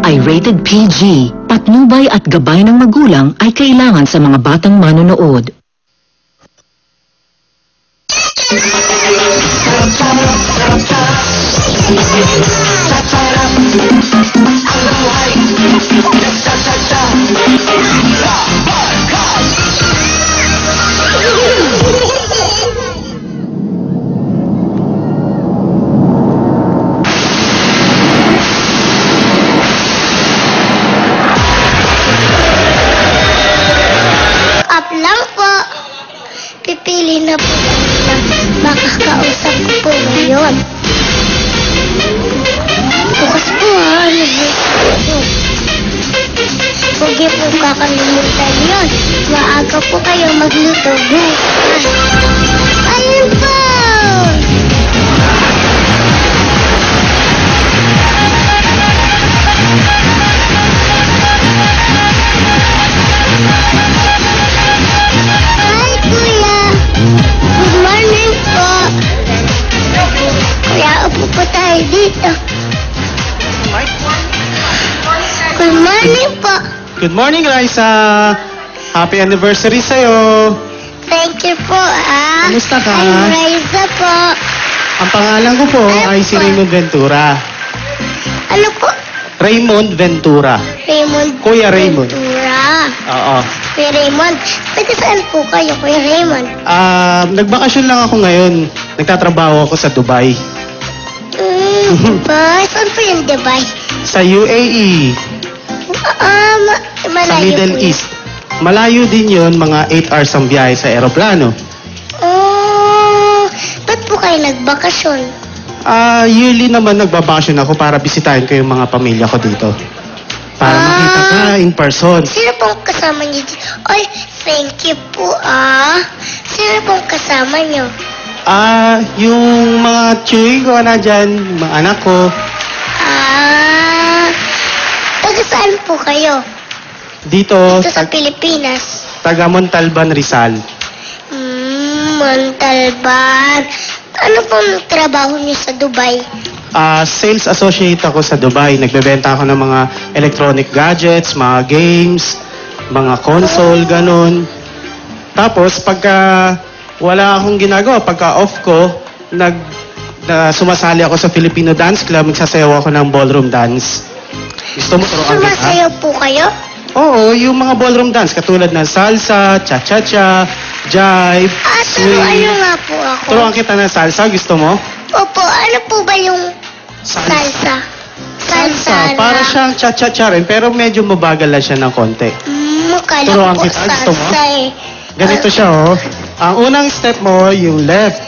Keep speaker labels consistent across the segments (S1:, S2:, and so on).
S1: ay rated PG. Patnubay at gabay ng magulang ay kailangan sa mga batang manonood.
S2: Up lang po. Pipili na po na makakausap ko po ngayon. Bukas po ha. Huwag niyo po kakalimutan yun. Maaga po kayo magluto bukas. Ayun po! Hi, Kuya! Good morning po! Kuya, upo po tayo dito. Good morning po!
S3: Good morning, Liza! Happy anniversary sa'yo!
S2: Thank you po, ah.
S3: Kamusta ka?
S2: I'm Raisa po.
S3: Ang pangalan ko po ay si Raymond Ventura.
S2: Ano po?
S3: Raymond Ventura.
S2: Raymond.
S3: Kuya Raymond.
S2: Ventura.
S3: Oo.
S2: Kuya Raymond. Taga saan po kayo, Kuya Raymond?
S3: Nagbakasyon lang ako ngayon. Nagtatrabaho ako sa Dubai.
S2: Dubai? Saan po yung Dubai?
S3: Sa UAE.
S2: Malayo
S3: Sa Middle
S2: po yun.
S3: East. Malayo din yun, mga 8 hours ang biyahe sa aeroplano.
S2: Oh, ba't po kayo nagbakasyon?
S3: Yearly naman nagbabakasyon ako para bisitahin ko yung mga pamilya ko dito. Para makita ka in person.
S2: Sino pong kasama niyo dito? Ay, thank you po, ah. Sino pong kasama niyo?
S3: Yung mga chuy ko na dyan, mga anak ko.
S2: Taga saan po kayo?
S3: Dito,
S2: Dito sa Pilipinas.
S3: taga Montalban, Rizal.
S2: Montalban. Ano pong trabaho niyo sa Dubai?
S3: Sales associate ako sa Dubai. Nagbebenta ako ng mga electronic gadgets, mga games, mga console, ganun. Tapos, pagka wala akong ginagawa, pagka off ko, sumasali ako sa Filipino Dance Club, magsasayaw ako ng ballroom dance. Gusto mo turuan kita?
S2: Sumasayaw po kayo?
S3: Oo, yung mga ballroom dance, katulad ng salsa, cha-cha-cha, jive,
S2: Turuan niyo
S3: swing.
S2: nga po ako.
S3: Turuan kita ng salsa, gusto mo?
S2: Opo, ano po ba yung salsa?
S3: Salsa,
S2: na-
S3: para siyang cha-cha-cha rin, pero medyo mabagal lang siya ng konti.
S2: Kala
S3: Turuan
S2: ko po
S3: kita, gusto mo?
S2: salsa eh.
S3: Ganito siya, oh. Ang unang step mo, yung left.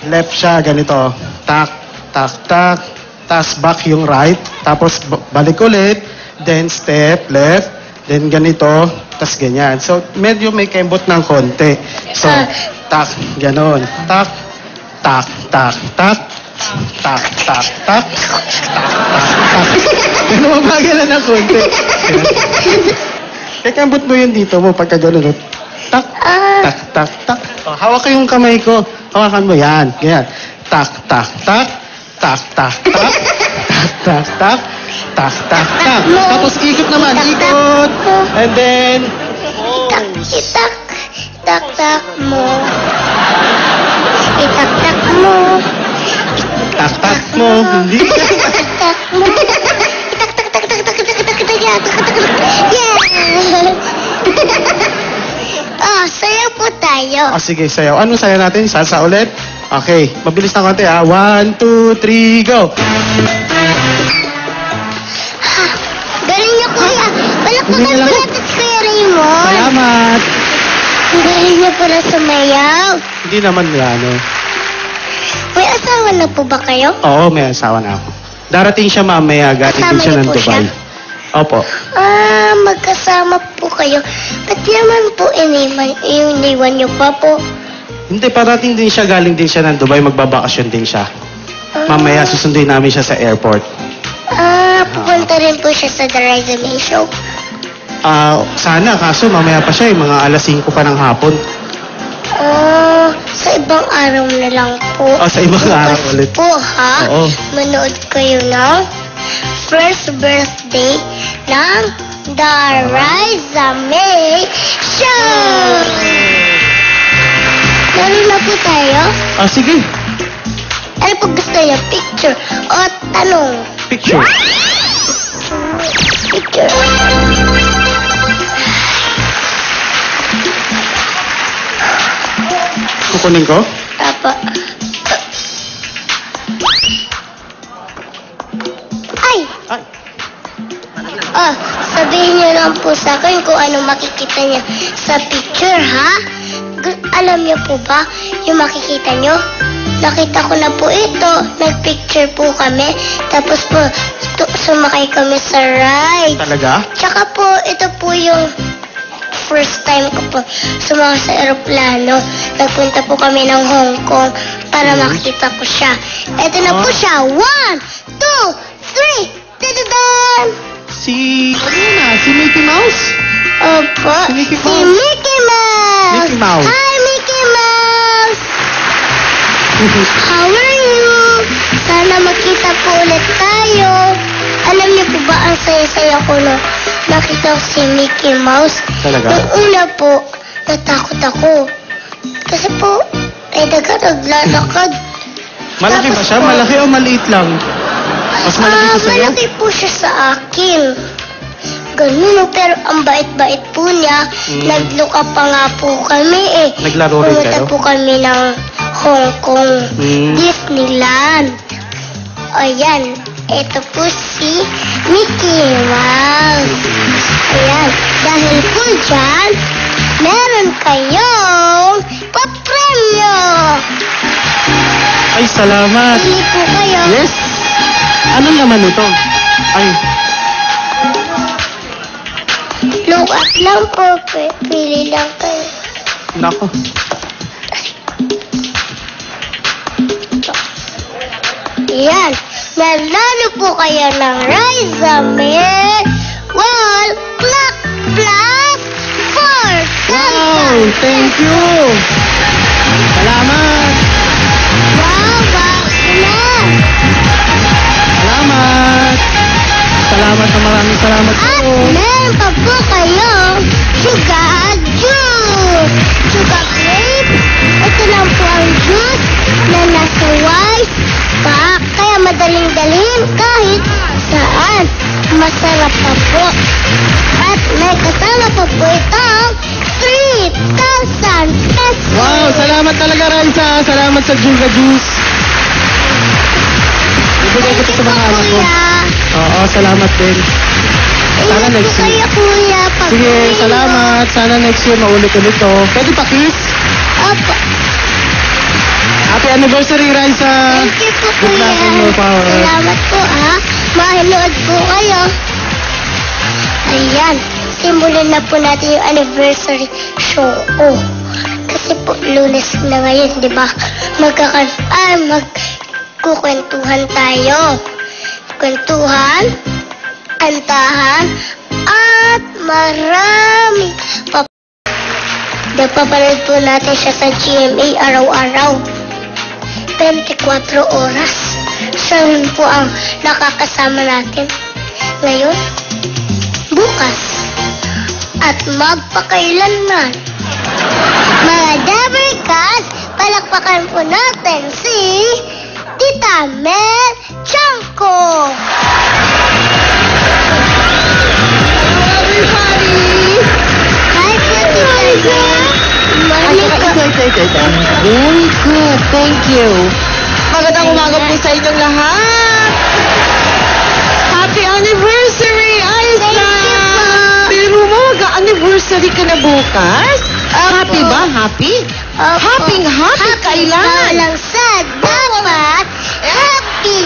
S3: Left siya, ganito. Tak, tak, tak. Tapos back yung right. Tapos balik ulit. Then step, left. Then ganito. Tapos ganyan. So, medyo may kembot ng konti. So, tak, ganon. Tak, tak, tak, tak. Tak, tak, tak. Tak, tak, tak. Ganun, mabagal na ng konti. Kaya kembot mo yun dito mo pagka ganon. Tak, tak, tak, tak. Oh, hawak ko yung kamay ko. Hawakan mo yan. Ganyan. Tak, tak, tak. Tak, tak, tak. Tak, tak, tak. Tak, tak, tak. Tapos ikot naman. Ikot. And then...
S2: Itak, itak mo. Itak mo.
S3: Tak, tak mo. Hindi.
S2: Itak mo. Itak, tak, tak, tak, tak, tak, tak, tak, tak, yeah. Sayaw po tayo.
S3: Sige, sayaw. Anong sayaw natin? Salsa ulit? Okay. Mabilis na konti, ha? 1, 2, 3, go!
S2: Galing niyo, Kuya. Balakpakan
S3: Hindi na
S2: po
S3: lang.
S2: natin si Kuya Raymond.
S3: Salamat!
S2: Ang galing niyo pala sumayaw.
S3: Hindi naman ano.
S2: May asawa na po ba kayo?
S3: Oo, may asawa na ako. Darating siya mamaya. Galing din
S2: Kasama
S3: siya
S2: niyo
S3: ng
S2: po
S3: Dubai.
S2: siya?
S3: Opo.
S2: Magkasama po kayo. Ba't naman po iniwan niyo pa po?
S3: Hindi, parating din siya. Galing din siya ng Dubai. Magbabakasyon din siya. Mamaya susunduin namin siya sa airport.
S2: Pupunta rin po siya sa The Rise and May Show.
S3: Sana, kaso mamaya pa siya. Mga alas 5 pa ng hapon.
S2: Sa ibang araw na lang po.
S3: Sa ibang araw
S2: Bukas
S3: ulit.
S2: po, ha?
S3: Oo.
S2: Manood kayo ng first birthday ng The Riza May Show! Laro na po tayo.
S3: Sige.
S2: Ano po gusto niyo? Picture o tanong?
S3: Picture.
S2: Picture.
S3: Kukunin ko?
S2: Tapa. Ay!
S3: Ay.
S2: Oh, sabihin niyo lang po sa akin kung ano makikita niyo sa picture, ha? Alam niyo po ba yung makikita niyo? Nakita ko na po ito. Nag-picture po kami. Tapos po, sumakay kami sa ride.
S3: Talaga?
S2: Tsaka po, ito po yung first time ko po sumakay sa aeroplano. Nagpunta po kami ng Hong Kong para makita ko siya. Ito na po siya. 1, 2, 3. Tadadan!
S3: Si Mickey Mouse?
S2: Opo,
S3: Si Mickey
S2: si
S3: Mouse.
S2: Mickey Mouse!
S3: Mickey Mouse.
S2: Hi, Mickey Mouse! How are you? Sana makita po ulit tayo. Alam niyo po ba ang saya-saya ko na nakita ko si Mickey Mouse?
S3: Talaga?
S2: Nung una po, natakot ako. Kasi po, naglalakad.
S3: Malaki ba siya? Malaki o maliit lang? Mas malaki siya sa'yo?
S2: Malaki po siya sa akin. Ganun, pero ang bait-bait po niya. Nagluka pa nga po kami eh.
S3: Naglaro rin
S2: Pumunta
S3: kayo?
S2: po kami ng Hong Kong Disneyland. Ayan, ito po si Mickey Mouse. Ayan, dahil po dyan, meron kayong papremyo.
S3: Ay, salamat.
S2: Pili po kayo.
S3: Yes. Anong naman ito? Ay,
S2: Look up lang po. Pili lang kayo.
S3: nako.
S2: Ayan, nanalo po kayo ng Riza May Wall Clock Plus 4,000.
S3: Wow, thank you. Salamat.
S2: Wow, box na.
S3: Salamat. Salamat na maraming salamat
S2: At
S3: po.
S2: meron pa po kayong sugar juice. Sugar grapes. Ito lang po ang juice na nasa white pack. Kaya madaling dalhin kahit saan. Masarap pa po. At may kasama pa po itong 3,000 pesos.
S3: Wow, salamat talaga, Raisa. Salamat sa Juga Juice. Ibigay ko ito sa mga anak ko.
S2: Kuya.
S3: Oo, salamat din. Sana
S2: Ingat po
S3: next year.
S2: kayo, kuya.
S3: Sige, salamat. Sana next year maulit-ulit to. Pwede pa kiss?
S2: Opo.
S3: Happy anniversary, Raisa.
S2: Thank you po,
S3: Good
S2: kuya.
S3: luck and more power.
S2: Salamat po, ha. Mahinood po kayo. Ayan. Simulan na po natin yung anniversary show. Oh. Kasi po, Lunes na ngayon, di ba? Magkukwentuhan tayo. Kwentuhan, antahan, at marami pa. Napapanood po natin siya sa GMA araw-araw. 24 oras. Siya rin po ang nakakasama natin. Ngayon, bukas, at magpakailanman. Mga Dabarkas, palakpakan po natin si Tita Mel Chanko. Everybody! Hi po, Tita Mel.
S4: Very good. Thank you. Magandang umaga po sa inyong lahat. Happy anniversary, Aisa!
S2: Thank you po.
S4: Pero mo, mag-anniversary ka na bukas? Happy ba? Happy? Happy kailan?
S2: Walang sad. Dapat happy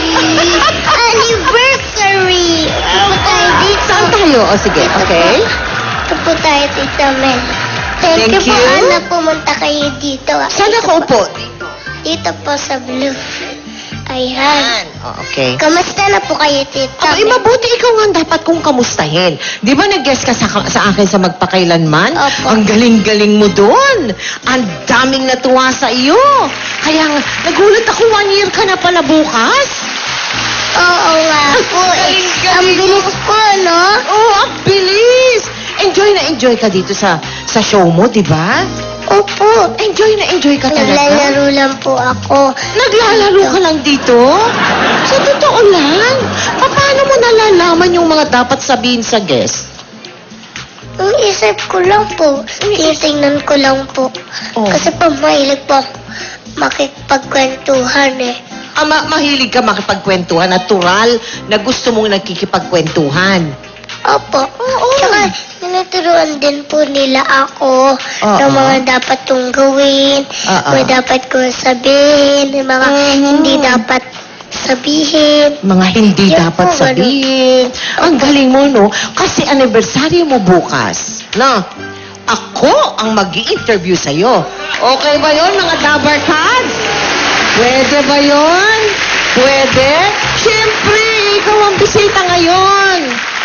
S2: anniversary. Ito po tayo dito.
S4: Saan tayo? O sige, okay.
S2: Ito po tayo, Tita Mel. Thank you
S4: Thank
S2: po,
S4: you.
S2: Ana. Pumunta kayo dito.
S4: Saan
S2: Dito
S4: ako
S2: po.
S4: upo?
S2: Dito po sa blue. Ayan.
S4: Okay.
S2: Kamusta na po kayo, Tita
S4: Ay,
S2: Mel?
S4: mabuti ikaw nga ang dapat kong kamustahin. Di ba nag-guest ka sa akin sa magpakailanman?
S2: Opo.
S4: Ang galing-galing mo doon. Ang daming natuwa sa iyo. Kaya nga, nagulat ako 1 year ka na pala bukas.
S2: Oo nga po. Ang bilis po, no?
S4: Oh, ang bilis! Enjoy na enjoy ka dito sa show mo, di ba?
S2: Opo.
S4: Enjoy na enjoy ka talaga.
S2: Naglalaro lang po ako.
S4: Naglalaro ka lang dito? Sa totoo lang? Paano mo nalalaman yung mga dapat sabihin sa guest?
S2: Ang isip ko lang po. Tinitingnan ko lang po.
S4: Oh.
S2: Kasi po mahilig po ako makipagkwentuhan eh.
S4: Mahilig ka makipagkwentuhan, natural na gusto mong nagkikipagkwentuhan.
S2: Opo.
S4: Oo.
S2: Tsaka, tinuturuan din po nila ako ng mga dapat kong gawin, mga dapat kong sabihin, ng mga hindi dapat sabihin.
S4: Mga hindi
S2: Yan
S4: dapat
S2: po,
S4: sabihin. Ang galing mo, no? Kasi anniversary mo bukas. No? Ako ang mag-i-interview sa'yo. Okay ba yon mga Dabber Cats? Pwede ba yon? Pwede? Siyempre, ikaw ang bisita ngayon.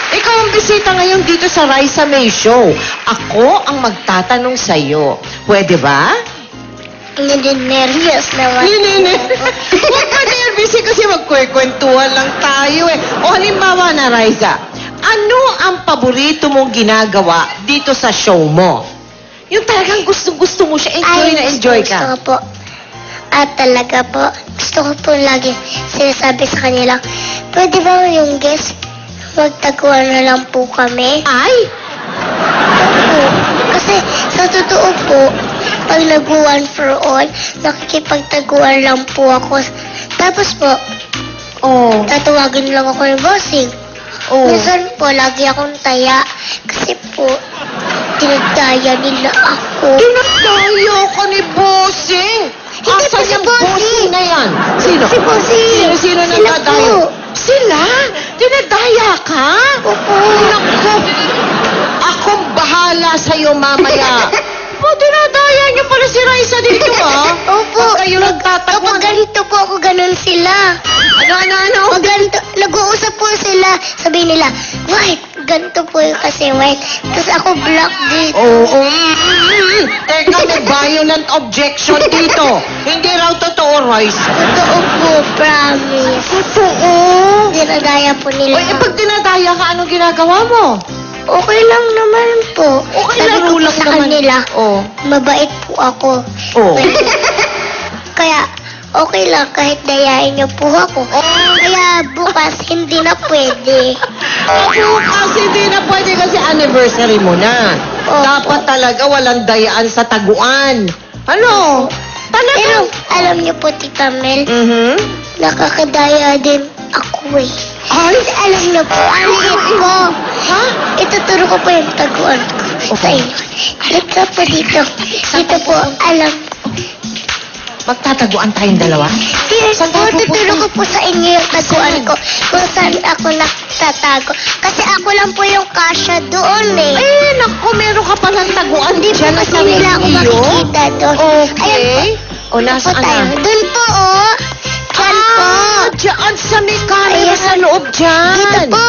S4: Ikaw ang bisita ngayon dito sa Raisa May Show. Ako ang magtatanong sa'yo. Pwede ba?
S2: Nervyos naman.
S4: Huwag ka nervous kasi magkwekwentuhan lang tayo eh. O halimbawa na, Raisa, ano ang paborito mong ginagawa dito sa show mo? Yung talagang gustong-gusto mo siya, enjoy na enjoy
S2: Gusto
S4: ka.
S2: ko po. At talaga po, gusto ko po lagi sinasabi sa kanila, pwede ba yung guest, magtaguan na lang po kami?
S4: Ay!
S2: Po. Kasi sa totoo po, pag nag-one for all, nakikipagtaguan lang po ako. Tapos po,
S4: Oh.
S2: tatawagin lang ako ng bossing.
S4: Oh.
S2: Minsan po, lagi akong taya. Kasi po, dinadaya nila ako.
S4: Dinadayo ka ni Bossing!
S2: Hindi
S4: Asan
S2: po si
S4: yung
S2: Bossing.
S4: Bossing na yan? Sino?
S2: Si Bossing.
S4: Sino
S2: Sila
S4: nadadayo?
S2: po.
S4: Sila? Dinadaya ka?
S2: Opo.
S4: Naku! Akong bahala sa'yo mamaya. Dinadaya niyo pala si Raisa dito, ah.
S2: Opo.
S4: Pag kayo nagtataguan.
S2: Kapag ganito po ako, ganun sila.
S4: Ano?
S2: Pag ganito, nag-uusap po sila, sabihin nila, white, ganito po yung kasi white. Tapos ako black dito.
S4: Oo. Teka, may violent objection dito. Hindi raw totoo, Royce.
S2: Totoo po, promise.
S4: Totoo.
S2: Dinadaya po nila.
S4: Oy, pag dinadaya ka, anong ginagawa mo?
S2: Okay lang naman po.
S4: Okay
S2: Sabi
S4: lang,
S2: ko po
S4: lang
S2: sa
S4: naman.
S2: kanila,
S4: Oh.
S2: mabait po ako.
S4: Oh.
S2: Kaya, okay lang kahit dayain niyo po ako. Kaya bukas, hindi na pwede.
S4: Bukas hindi na pwede kasi anniversary mo na.
S2: Opo.
S4: Dapat talaga walang dayaan sa taguan. Ano? Talaga?
S2: Pero, alam niyo po, Tita Mel, nakakadaya din ako eh.
S4: Ay,
S2: Kasi alam niyo po, ang liit ko.
S4: ha?
S2: Ituturo ko po yung taguan ko sa inyo. Halika po dito. Dito po, alam.
S4: Magtataguan tayong dalawa?
S2: Serious
S4: Saan
S2: po,
S4: tayo pupunta?
S2: tuturo ko po sa inyo yung taguan ko. Kung saan ako nagtatago. Kasi ako lang po yung kasya doon eh.
S4: Eh, naku, meron ka palang taguan
S2: Hindi po
S4: dyan na
S2: kasi nila ako
S4: iyo.
S2: makikita doon.
S4: Okay. O,
S2: Ayan po
S4: nasaan
S2: tayo.
S4: na?
S2: Doon po, oh. Diyan po.
S4: Diyan sa may camera
S2: Ayan.
S4: sa loob dyan.
S2: Dito po.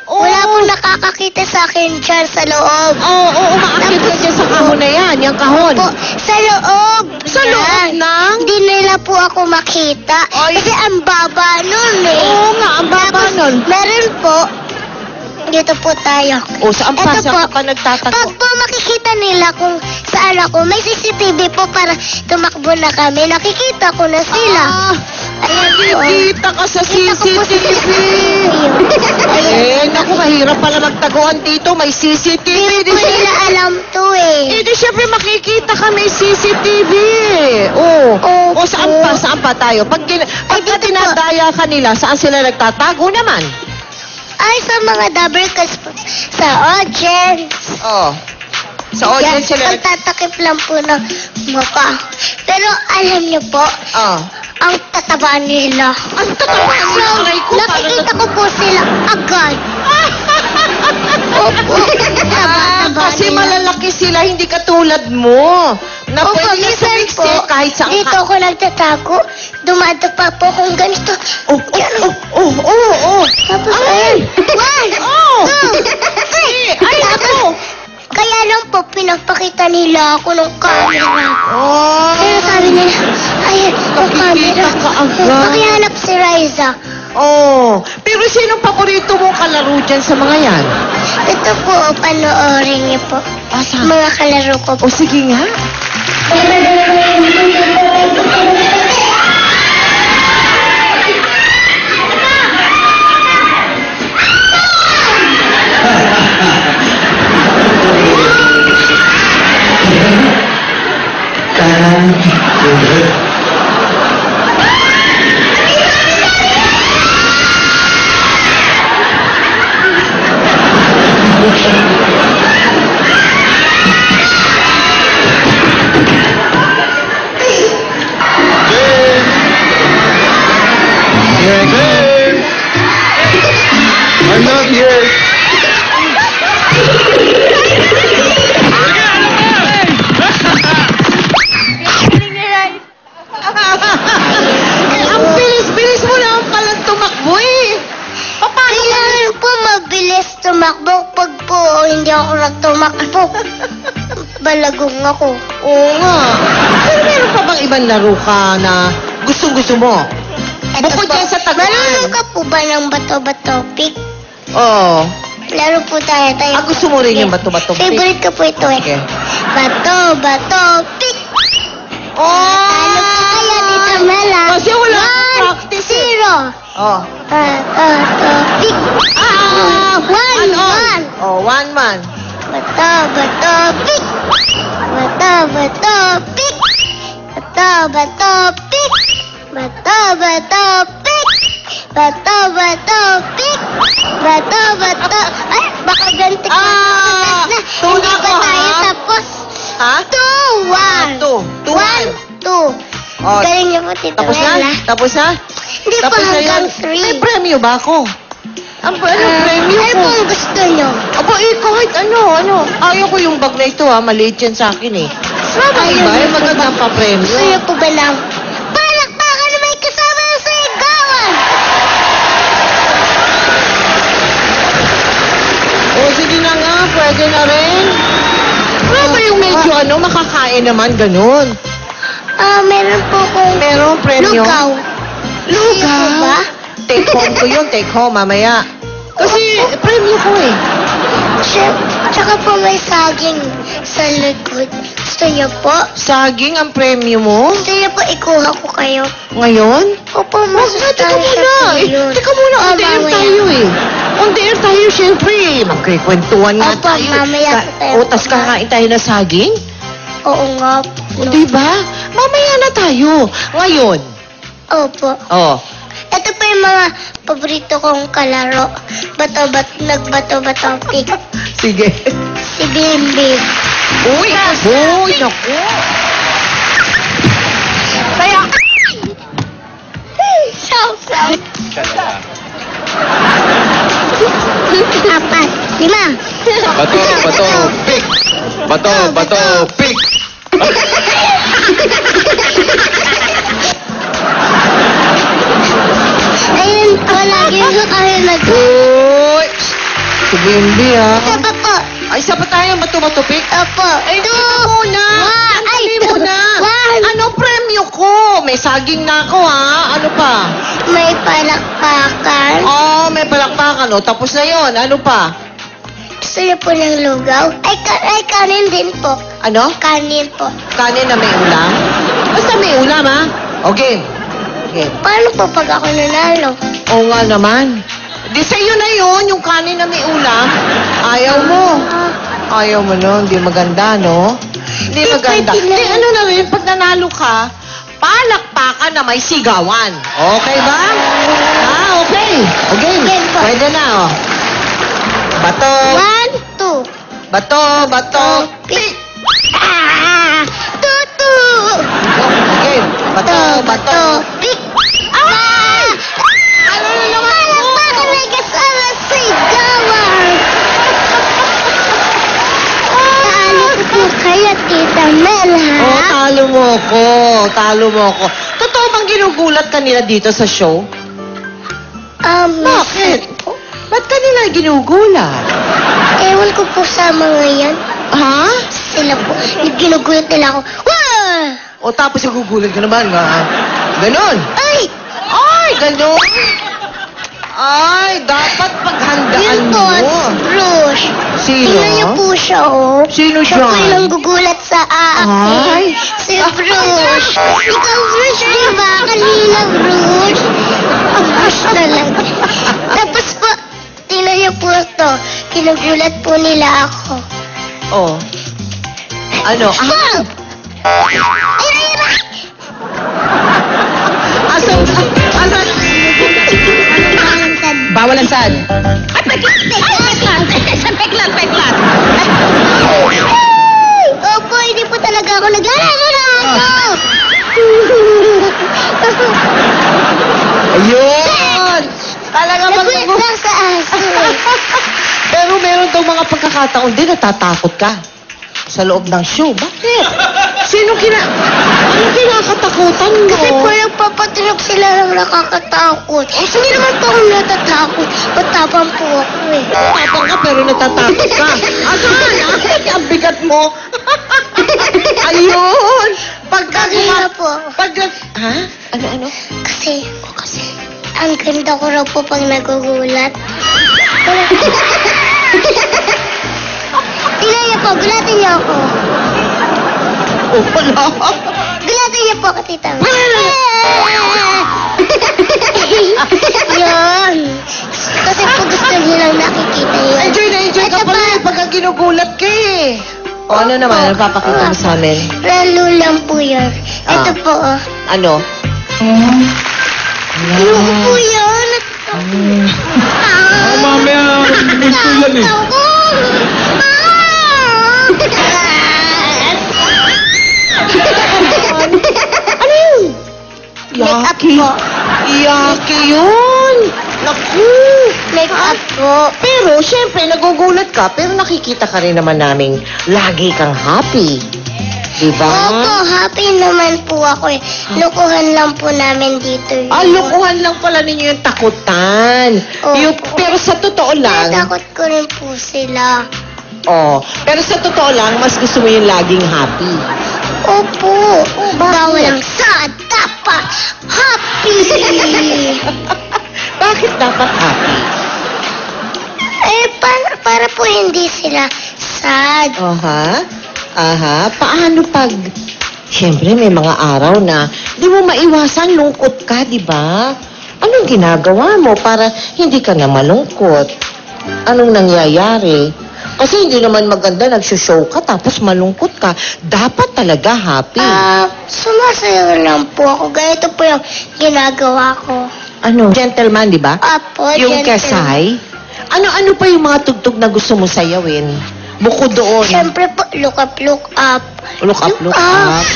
S4: Oo.
S2: Wala pong nakakakita sa akin dyan sa loob.
S4: Oo, umaakit ka dyan sa kahon na yan, yung kahon.
S2: Po, sa loob.
S4: Sa loob
S2: Yan.
S4: ng?
S2: Hindi nila po ako makita.
S4: Ay.
S2: Kasi ang baba nun eh.
S4: Oo nga, ang baba
S2: Tapos,
S4: nun.
S2: meron po, dito po tayo.
S4: O, saan pa?
S2: Ito
S4: Saan
S2: po.
S4: ka pa nagtatago?
S2: Pag po makikita nila kung saan ako, may CCTV po para tumakbo na kami. Nakikita ko na sila. Ayan po.
S4: Nakikita ka sa
S2: Kita ko po sa
S4: CCTV. Eh, naku, mahirap pala magtaguan dito. May CCTV.
S2: Hindi po nila alam to eh.
S4: Eh, di syempre makikita ka may CCTV. O, saan pa? Saan pa tayo? Pagka
S2: dito po.
S4: tinadaya ka nila, saan sila nagtatago naman?
S2: Ay, sa mga double cast po. Sa audience.
S4: Oh. Sa audience sila nag...
S2: Pagtatakip lang po ng mukha. Pero alam niyo po,
S4: Oh.
S2: ang tataba nila.
S4: Ang totoo aray ko.
S2: Nakikita ko po sila agad. Opo. Taba-taba
S4: Kasi
S2: nila.
S4: malalaki sila, hindi katulad mo. Na
S2: Opo,
S4: pwede ka
S2: minsan po,
S4: sumiksik kahit saan
S2: dito
S4: ka.
S2: ako nagtatago. Dumadapa po kung ganito. Tapos,
S4: Ay!
S2: one,
S4: Oh!
S2: two, three.
S4: Ay, ako!
S2: Kaya lang po, pinapakita nila ako ng camera.
S4: Oh!
S2: Pero sabi nila, ayan, yung camera.
S4: Nakikita ka agad.
S2: Pakihanap si Riza.
S4: Oh, pero sinong paborito mong kalaro dyan sa mga yan?
S2: Ito po, panoorin niyo po.
S4: Asa?
S2: Mga kalaro ko po.
S4: O sige nga.
S5: I'm not here.
S4: Ang bilis-bilis mo naman palang tumakbo eh. Paano
S2: Kailangan po mabilis tumakbo. Pag po hindi ako nagtumakbo, balagong ako.
S4: Oo nga. Pero meron pa bang ibang laro ka na gustong-gusto mo?
S2: Ito
S4: Bukod
S2: po,
S4: dyan sa taguan.
S2: marunong ka po ba ng bato-bato pick?
S4: Oo.
S2: Laro po tayo.
S4: Gusto mo rin yung bato-bato pick?
S2: Favorite ko po ito eh.
S4: Okay.
S2: Bato-bato pick! Ano po kaya, Tita Mela?
S4: Kasi wala akong practice eh.
S2: 1-0.
S4: Oh.
S2: Bato-bato pick! One.
S4: Oh, one man.
S2: Bato-bato pick! Bato-bato pick! Bato-bato pick! Bato-bato pick! Bato-bato pick! Bato-bato... Ay, baka ganti ka. Hindi
S4: tuna
S2: pa
S4: ko,
S2: tayo
S4: ha?
S2: tapos.
S4: Ha?
S2: 2-1.
S4: 2-1.
S2: 1-2.
S4: Oh,
S2: Galing niyo po, Tita
S4: Tapos na?
S2: Mela.
S4: Tapos na?
S2: Hindi pa
S4: Tapos na
S2: hanggang
S4: yan? May
S2: 3.
S4: premyo ba ako? Ano premyo
S2: Ano
S4: ko?
S2: po ang gusto niyo?
S4: Aba, kahit ano. Ayaw ko yung bag na ito, ha. Maliit yan sa akin, eh. Ay, ba? Yung magandang pa-premyo.
S2: Gusto niyo po ba ng palakpakan na may kasama ng sigawan?
S4: O, sige na nga. Pwede na rin. Ano ba yung medyo makakain naman, ganun?
S2: Meron po kong
S4: Merong premyo?
S2: lugaw. Gusto niyo po ba?
S4: Take home ko yun. Take home, mamaya. Kasi, premyo ko, eh.
S2: Tsaka po may saging sa likod. Gusto niyo po?
S4: Saging ang premyo mo?
S2: Gusto niyo po ikuha ko kayo?
S4: Ngayon?
S2: Opo,
S4: Teka
S2: masustansya
S4: muna.
S2: po yun.
S4: Teka muna, on the air
S2: mamaya.
S4: tayo eh. On the air tayo, syempre. Magkikwentuhan nga
S2: Opo,
S4: tayo.
S2: mamaya po tayo.
S4: Utas kakain tayo ng saging?
S2: Oo nga po.
S4: O, diba? Mamaya na tayo. Ngayon.
S2: Opo.
S4: Oh.
S2: Ito pa yung mga paborito kong kalaro. Nagbato-bato pick.
S4: Sige.
S2: Si Bimbi.
S4: Uy, naku.
S2: Kaya... Saw. 4, 5.
S5: Bato, pick. Bato, pick.
S2: Ayun po, lagi ko kami
S4: Uy. Si Bimbi, ha?
S2: Isa pa po.
S4: Ay, isa pa tayo matupik.
S2: Opo.
S4: Ay, teka muna. Ay, muna. Ano premyo ko? May saging na ako, ha? Ano pa?
S2: May palakpakan.
S4: Oh, may palakpakan. O, tapos na yon. Ano pa?
S2: Gusto niyo po ng lugaw? Ay, kanin din po.
S4: Ano?
S2: Kanin po.
S4: Kanin na may ulam? Basta may ulam, ha? Okay. Okay.
S2: Paano po pag ako nanalo?
S4: Oo nga naman. Di sa'yo na yon, yung kanin na may ulam. Ayaw mo. Ayaw mo, no? Hindi maganda, no? Hindi maganda.
S2: pwede na.
S4: Di, ano na rin, pag nanalo ka, palakpakan na may sigawan. Okay ba? Okay. Okay.
S2: Game po.
S4: Pwede na, oh. Bato.
S2: 1, 2.
S4: Bato. Pick.
S2: Tutu.
S4: Okay. Bato.
S2: Pick. Ano na naman? Palakpakan may kasama sigawan. Talo po kayo, Tita Mel, ha?
S4: Oh, talo mo ko. Totoo bang ginugulat ka nila dito sa show? Bakit? Ba't ka nila ginugulat?
S2: Ewan ko po sa mga yan.
S4: Ha?
S2: Sila po. Ginugulat nila ako. Wah!
S4: O tapos nagugulat ka naman, nga. Ganon.
S2: Ay!
S4: Ay, ganon. Ay, dapat paghandaan
S2: Yun po,
S4: mo.
S2: Bruce.
S4: Sino?
S2: Tingnan niyo po siya, oh.
S4: Sino
S2: Siya po
S4: siya?
S2: yung gugulat sa akin.
S4: Ay.
S2: Si Bruce. Ikaw, Bruce, di ba? Kanina, Bruce. Bruce talaga. Tapos po, tingnan niyo po ito. Kinugulat po nila ako.
S4: Oh. Ano?
S2: Wow!
S4: Asan? Asan? Bawal ang saan?
S2: Peklat! Opo, hindi po talaga ako nag-alala na ako.
S4: Ayun! Talaga
S2: Nagulat lang sa aso.
S4: Pero meron daw mga pagkakataon din natatakot ka sa loob ng show. Bakit? Anong kinakatakutan mo?
S2: Kasi po nagpapatrip sila ng nakakatakot. Hindi naman po ako natatakot. Matapang po ako eh.
S4: Tapang ka pero natatakot ka. Asan? Ang bigat mo. Ayun!
S2: Kanina po.
S4: Ha? Ano?
S2: Kasi, ang ganda ko raw po pag nagugulat. Tingnan niyo po, gulatin niyo ako.
S4: Oh, wala.
S2: Gulatin niyo po ako, tita. Yun. Kasi po gusto niyo lang nakikita yun.
S4: Enjoy na enjoy ka
S2: Ito
S4: pala
S2: pa.
S4: eh, pagka ginugulat ka eh. O ano naman, ano papakita mo sa amin?
S2: Lalo lang po yun. Ito
S4: Ah.
S2: po, oh.
S4: Ano?
S2: Ayoko po yun. Ah,
S5: mamaya, gusto yan eh.
S2: Ako! Ano yun? Make-up
S4: Yaki.
S2: po.
S4: Yaki yun. Naku.
S2: Make-up po.
S4: Pero, syempre, nagugulat ka, pero nakikita ka rin naman naming lagi kang happy. Diba?
S2: Opo, happy naman po ako eh. Lukuhan lang po namin dito yun.
S4: Lukuhan lang pala ninyo yung takutan.
S2: Opo.
S4: Pero sa totoo lang,
S2: Natakot ko rin po sila.
S4: pero sa totoo lang, mas gusto mo yung laging happy.
S2: Opo. Bawal ang sad. Dapat happy.
S4: Bakit dapat happy?
S2: Para po hindi sila sad.
S4: Aha. Paano pag... Siyempre, may mga araw na di mo maiwasan, lungkot ka, di ba? Anong ginagawa mo para hindi ka na malungkot? Anong nangyayari? Kasi hindi naman maganda nagsushow ka tapos malungkot ka. Dapat talaga happy.
S2: Sumasayaw lang po ako. Ganito po yung ginagawa ko.
S4: Ano? Gentleman, di ba?
S2: Apo,
S4: Yung
S2: gentleman.
S4: kasay? Ano pa yung mga tugtog na gusto mo sayawin? Bukod doon.
S2: Siyempre po, look up, look up.
S4: Look up, look up.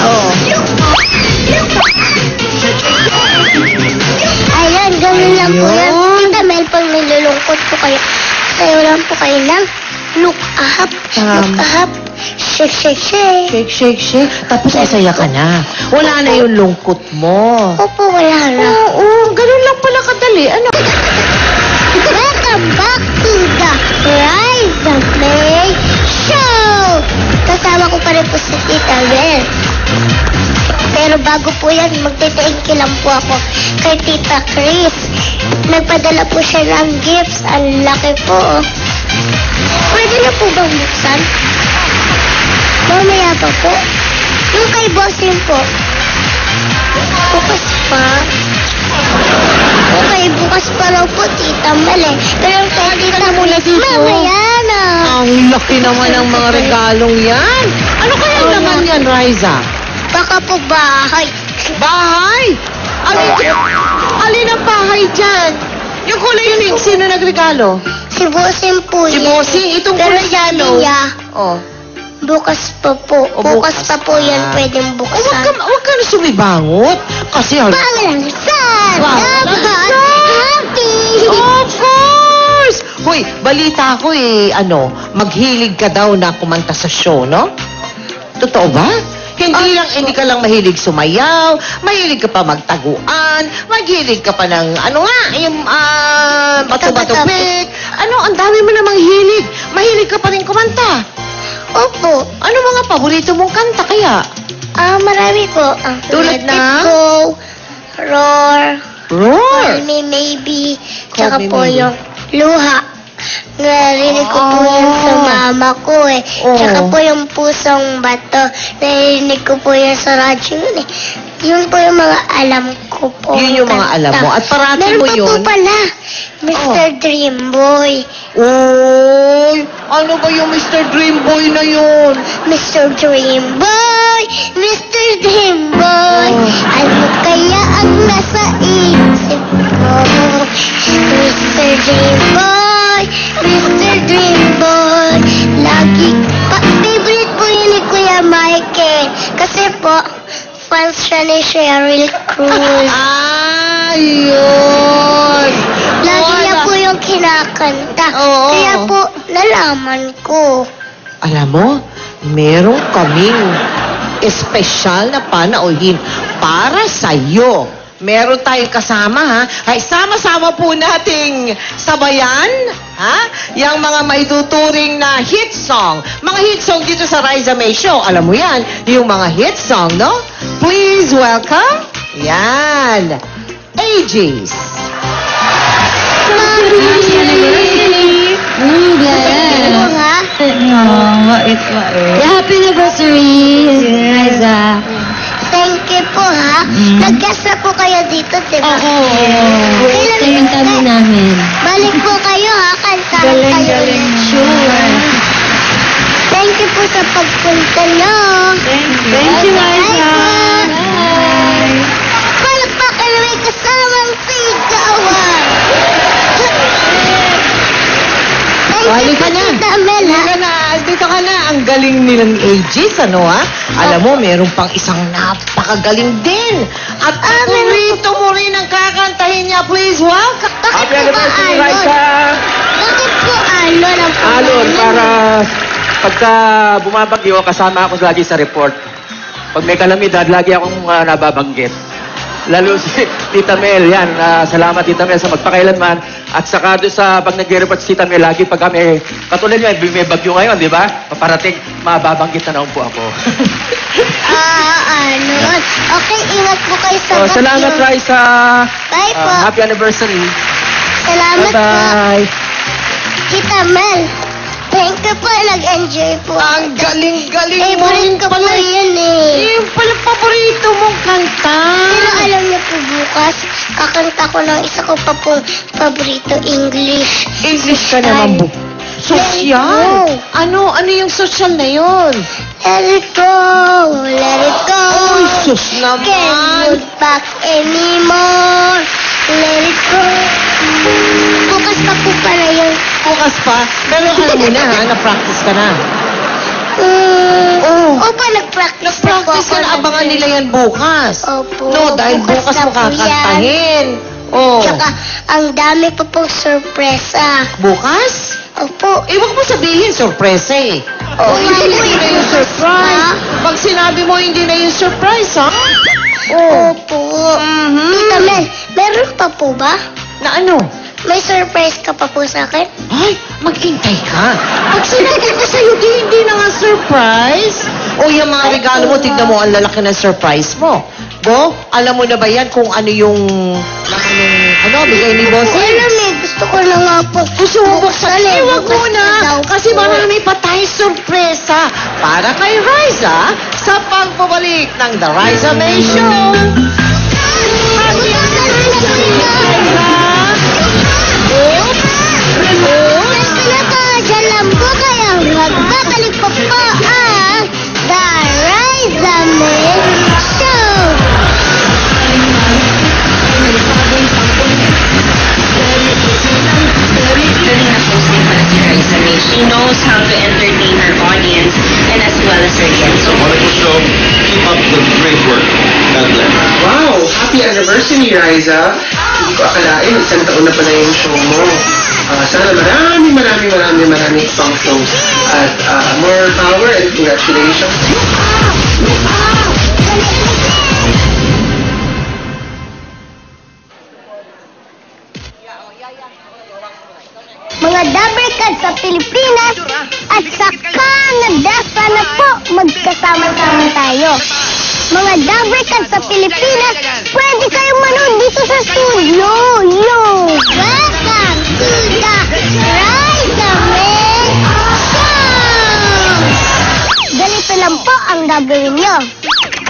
S4: Oh.
S2: Ayan, ganun lang po yan.
S4: Ayun.
S2: Tita Mel, pag nilulungkot po kayo, sayo lang po kayo ng look up, look up, shake, shake, shake.
S4: Shake, shake, shake. Tapos masaya ka na. Wala na yung lungkot mo.
S2: Opo, wala na.
S4: Oo, ganun lang pala kadali. Ano?
S2: Welcome back to the Rise and Play Show! Kasama ko pa rin po si Tita Mel. Pero bago po yan, magte-thank you lang po ako kay Tita Chris. Nagpadala po siya ng gifts. Ang laki po. Pwede na po bang buksan? Mamaya pa po. Yung kay Bossing po. Bukas pa. Okay, bukas pa raw po, Tita Mel eh. Pero kay Tita
S4: muna dito.
S2: mamaya na.
S4: Ang laki naman ng mga regalong yan. Ano kaya naman yan, Riza?
S2: Baka po bahay.
S4: Bahay? Alin ang bahay dyan? Yung kulay yun, sino nagregalo?
S2: Si Bossing po
S4: Si
S2: yan.
S4: Bossing, itong
S2: Pero
S4: kulay
S2: sabi
S4: yellow.
S2: niya,
S4: Oh.
S2: bukas pa po.
S4: O,
S2: Bukas
S4: bukas
S2: pa po
S4: pa.
S2: yan pwedeng
S4: Wag
S2: buksan.
S4: ka na sumibangot. Kasi
S2: Bawal ang sad!
S4: Bawal ang
S2: Dapat happy!
S4: Of course! Hoy, balita ko maghilig ka daw na kumanta sa show, no? Totoo ba? Hindi ka lang mahilig sumayaw, mahilig ka pa magtaguan, mahilig ka pa ng, bato-bato-pik. Ang dami mo namang hilig. Mahilig ka pa rin kumanta.
S2: Opo.
S4: Ano mga paborito mong kanta kaya?
S2: Marami po.
S4: Tulad
S2: Let It
S4: ng?
S2: Go, Roar,
S4: Roar!
S2: Call Me Maybe,
S4: Call
S2: tsaka
S4: Me
S2: po
S4: Maybe.
S2: yung Luha. Narinig ko po yun sa mama ko eh.
S4: Oh.
S2: Tsaka po yung Pusong Bato. Narinig ko po yun sa radyo yun eh. Yun po yung mga alam ko po.
S4: Yun yung mga alam mo. At parati
S2: Meron
S4: mo
S2: pa
S4: yun?
S2: po pala. Mr. Dreamboy.
S4: Uy! Ano ba yung Mr. Dreamboy na yun?
S2: Mr. Dreamboy, Mr. Dreamboy, ano kaya ang nasa isip ko? Mr. Dreamboy, Mr. Dreamboy, lagi pa, favorite po yun ni Kuya Mikey. Kasi po, fans siya ni Sheryl Cruz.
S4: Ayun!
S2: Lagi niya po yung kinakanta.
S4: Oo.
S2: Kaya po, nalaman ko.
S4: Alam mo, meron kaming espesyal na panauhin para sa'yo. Meron tayong kasama, ha? Ay, sama-sama po nating sabayan, ha? Yang mga maituturing na hit song. Mga hit song dito sa Riza May Show. Alam mo yan, yung mga hit song, no? Please welcome, yan, Aegis.
S2: Ano nga?
S6: Happy anniversary, Liza.
S2: Thank you po ha. Nag-guest na po kayo dito, di ba?
S6: Ito yung kami namin.
S2: Balik po kayo ha. Kantahan kayo.
S6: Sure.
S2: Thank you po sa pagpunta nyo.
S6: Thank you, Liza. Bye.
S2: Palakpakan na may kasamang sigawan.
S4: Balik ka na.
S2: Tita Mel ha.
S4: Dito ka na. Ang galing nilang Aegis, ano ha? Alam mo, meron pang isang napakagaling din. At paborito mo rin ang kakantahin niya. Please welcome.
S2: Bakit po ba Alon? Bakit po Alon ang pangalan?
S5: Alon, para pagka bumabagyo, kasama ako lagi sa report. Pag may kalamidad, lagi akong nababanggit. Lalo si Tita Mel, yan. Salamat Tita Mel sa magpakailanman. At saka doon sa pag nag-report si Tita Mel, lagi pag kami, katulad niya, may bagyo ngayon, di ba? Paparating, mababanggit na naman po ako.
S2: Alon. Okay, ingat po kayo sa bagyo.
S5: Salamat, Raisa.
S2: Bye po.
S5: Happy anniversary.
S2: Salamat po.
S5: Bye-bye.
S2: Tita Mel, thank you po. Nag-enjoy po.
S4: Ang galing-galing mo.
S2: Favorite ko po yun eh.
S4: Yung pala paborito mong kanta.
S2: Pero alam niyo po bukas, kakanta ko ng isa ko pa pong paborito English.
S4: English ka naman, bu. Social? Ano yung social na yon?
S2: Let it go, let it go.
S4: Ay, sus
S2: Can't
S4: naman.
S2: look back anymore. Let it go. Bukas pa po pala yun.
S4: Bukas pa. Pero alam mo na, ha? Na-practice ka na.
S2: Opo, nag-practice na po
S4: Practice
S2: ako.
S4: ka na. Abangan nila yan bukas.
S2: Opo.
S4: No, dahil bukas
S2: na
S4: mo
S2: po yan.
S4: kakantahin. Oh.
S2: Tsaka, ang dami pa pong sorpresa.
S4: Bukas?
S2: Opo.
S4: Huwag mo sabihin, sorpresa eh.
S2: Oo,
S4: Hindi na yung surprise.
S2: Ha?
S4: Pag sinabi mo, hindi na yung surprise, ha?
S2: Opo. Tita Mel, meron pa po ba?
S4: Na ano?
S2: May surprise ka pa po sa akin?
S4: Ay, maghintay ka. Pag sinabi ko sa'yo, hindi na nga surprise. O yung mga regalo mo, tignan mo ang lalaki ng surprise mo. Bo, alam mo na ba yan kung ano yung laman ng, bigay ni Bossing?
S2: Alam eh, gusto ko na nga po.
S4: Gusto mo buksan?
S2: eh,
S4: Huwag mo
S2: bukas
S4: na.
S2: daw
S4: Kasi
S2: po.
S4: marami pa tayong sorpresa para kay Riza sa pagbabalik ng The Riza May Show. Happy anniversary, Riza!
S2: Pinapagalam ko kaya magbabalik po po ang The Riza May Show.
S7: She knows how to entertain her audience and as well as her guests.
S8: So, wonderful show. Keep up the great work. God bless.
S9: Wow! Happy anniversary, Riza! Hindi ko akalain, isang taon na pala yung show mo. Sana marami pang shows. At more power and congratulations.
S2: Mga dabarkad sa Pilipinas at sa Canada, sana po magkasama-sama tayo. Mga Dabarkad sa Pilipinas, pwede kayong manood dito sa studio. Yo! Welcome to the Raisa May Show! Ganito lang po ang gagawin nyo.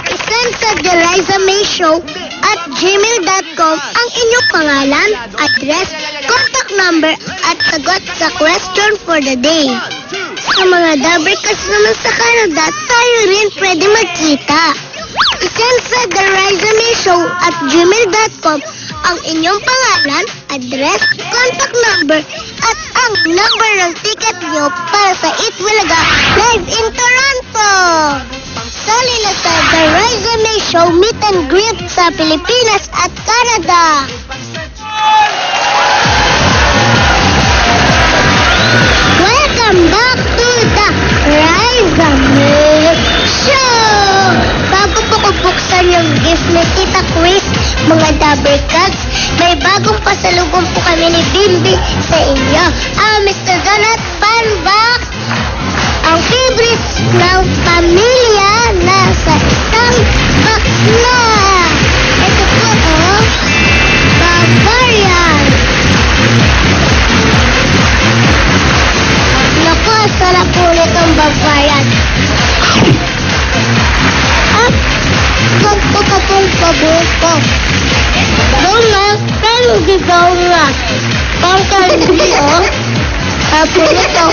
S2: I-send sa The Raisa May Show at gmail.com ang inyong pangalan, address, contact number at sagot sa question for the day. Sa mga Dabarkads naman sa Canada, tayo rin pwede magkita. I-send sa The Raisa May Show at gmail.com ang inyong pangalan, address, contact number, at ang number ng ticket nyo para sa Itbulaga Live in Toronto. Sali na sa The Raisa May Show Meet and Greet sa Pilipinas at Canada. Welcome back to the Raisa May Show! Bago po ko buksan yung gift ni Tita Chris, mga Dabarkads, may bagong pasalubong po kami ni Bimbi sa inyo. Mr. Donut Funbox, ang favorite ng pamilya nasa isang box na. Ito po, Bavarian. Naku, sarap po nitong Bavarian. At, magpapatong pabuko. Donut, candy donut. Pang candy, Apo nito.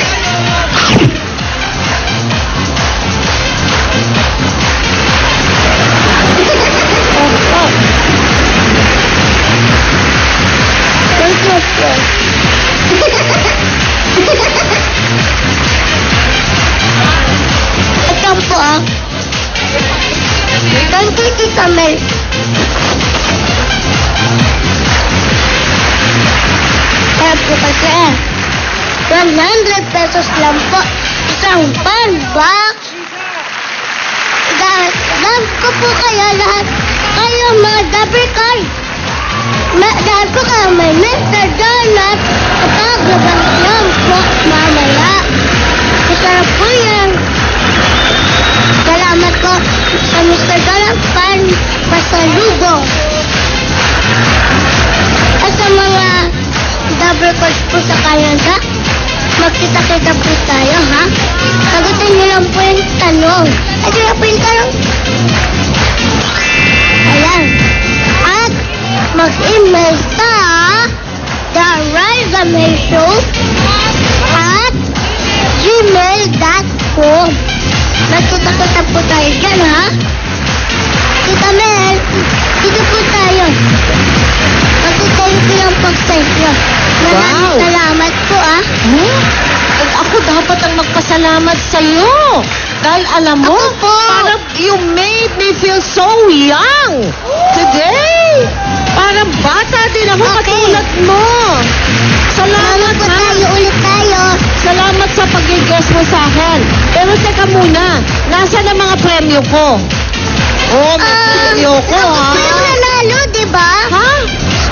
S2: Ito po Thank you, Tita Mel. Kaya po kasi 100 pesos lang po isang Funbox. Love ko po kayo lahat. Kayo mga Dabarkads. Lahat po kayo may Mr. Donut. Kapag labang lang po mamaya. Masarap po yan. Salamat po sa Mr. Donut Fan pasalubong. At sa mga Dabarkads po sa Canada, magkita-kita po tayo, ha? Sagutin niyo lang po yung tanong. Ito lang po yung tanong. Ayan. At mag-email sa The Raisa May Show at gmail.com. Magkita-kita po tayo dyan, ha? Tita Mel, dito po tayo. Magkita-kita ko yung pag-send nyo. Maraming salamat po,
S4: Ako dapat ang magpasalamat sa'yo. Dahil alam mo, parang you made me feel so young today. Parang bata din ako katulad mo. Salamat
S2: po tayo, ulit tayo.
S4: Salamat sa pag-guest mo sa akin. Pero teka muna, nasaan ang mga premyo ko? May premyo ko, ha?
S2: Ako po yung nanalo, diba?
S4: Ha?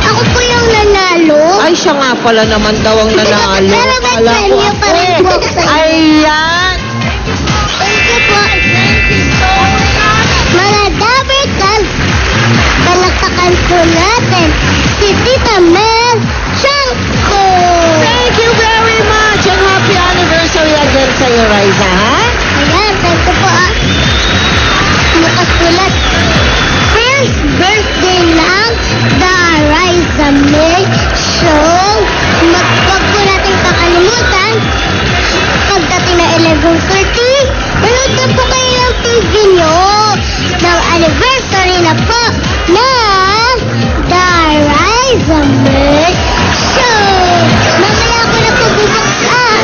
S2: Ako po yung nanalo.
S4: Ay, siya nga pala naman daw ang nanalo.
S2: Pero may premyo pa rin po sa inyo.
S4: Ayan.
S2: Thank you po. Thank you so much. Mga Dabarkads, palakpakan po natin si Tita Mel Chanko.
S4: Thank you very much and happy anniversary again sa iyo, Raisa, ha?
S2: Ayan, thank you po, Bukas ulit. First birthday ng The Raisa May Show. Huwag po natin kakalimutan. Pagdating na 11:30, manood na po kayo ng TV nyo. Ng anniversary na po ng The Raisa May Show. Mamaya ako na po bubuksan.